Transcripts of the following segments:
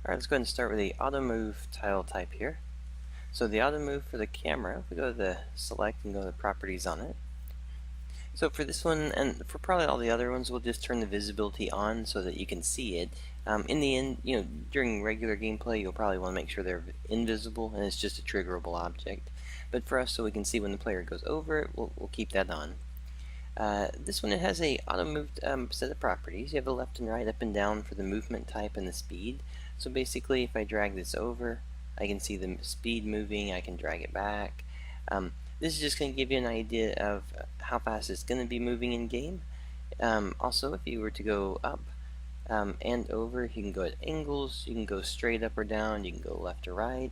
Alright, let's go ahead and start with the auto move tile type here. So the auto move for the camera, if we go to the select and go to the properties on it. So for this one, and for probably all the other ones, we'll just turn the visibility on so that you can see it. In the end, during regular gameplay, you'll probably want to make sure they're invisible and it's just a triggerable object. But for us, so we can see when the player goes over it, we'll keep that on. This one, it has a auto move set of properties. You have the left and right, up and down for the movement type and the speed. So basically, if I drag this over, I can see the speed moving. I can drag it back. This is just going to give you an idea of how fast it's going to be moving in game. Also, if you were to go up and over, you can go at angles. You can go straight up or down. You can go left or right.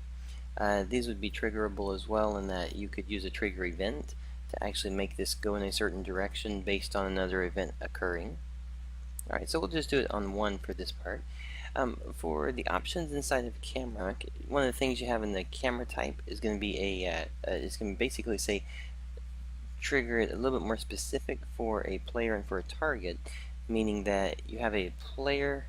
These would be triggerable as well, in that you could use a trigger event to actually make this go in a certain direction based on another event occurring. Alright, so we'll just do it on one for this part. For the options inside of camera, one of the things you have in the camera type is going to be it's going to basically say trigger it a little bit more specific for a player and for a target, meaning that you have a player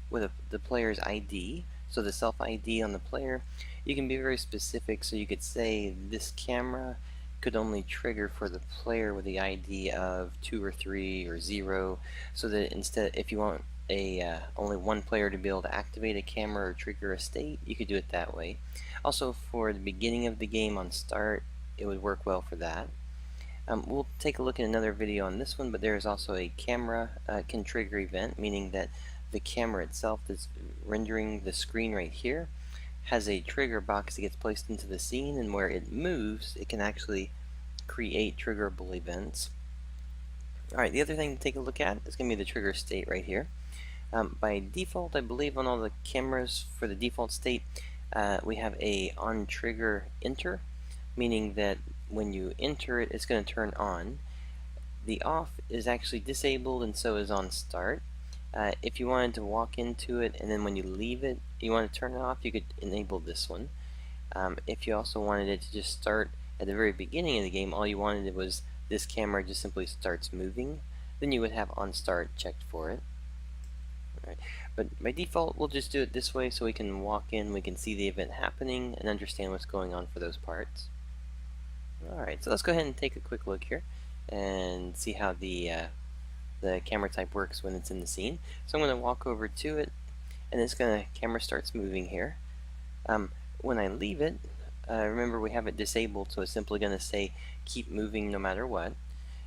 with the player's ID, so the self ID on the player. You can be very specific, so you could say this camera could only trigger for the player with the ID of 2 or 3 or 0, so that instead, if you want only one player to be able to activate a camera or trigger a state, you could do it that way. Also, for the beginning of the game on start, it would work well for that. We'll take a look at another video on this one, but there is also a camera can trigger event, meaning that the camera itself that's rendering the screen right here has a trigger box that gets placed into the scene, and where it moves, it can actually create triggerable events. Alright, the other thing to take a look at is going to be the trigger state right here. By default, I believe on all the cameras for the default state, we have a on trigger enter, meaning that when you enter it, it's going to turn on. The off is actually disabled, and so is on start. If you wanted to walk into it and then when you leave it, you want to turn it off, you could enable this one. If you also wanted it to just start at the very beginning of the game, all you wanted was this camera just simply starts moving, then you would have on start checked for it. Right. But by default, we'll just do it this way so we can walk in, we can see the event happening, and understand what's going on for those parts. Alright, so let's go ahead and take a quick look here and see how the camera type works when it's in the scene. So I'm going to walk over to it, and camera starts moving here. When I leave it, remember we have it disabled, so it's simply going to say keep moving no matter what.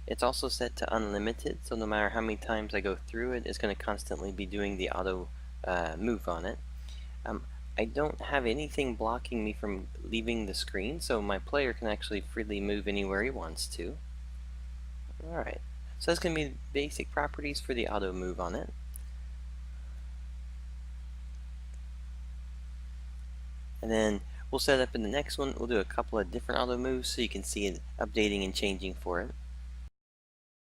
It's also set to unlimited, so no matter how many times I go through it, it's going to constantly be doing the auto move on it. I don't have anything blocking me from leaving the screen, so my player can actually freely move anywhere he wants to. Alright, so that's going to be the basic properties for the auto move on it. And then we'll set up in the next one, we'll do a couple of different auto moves so you can see it updating and changing for it.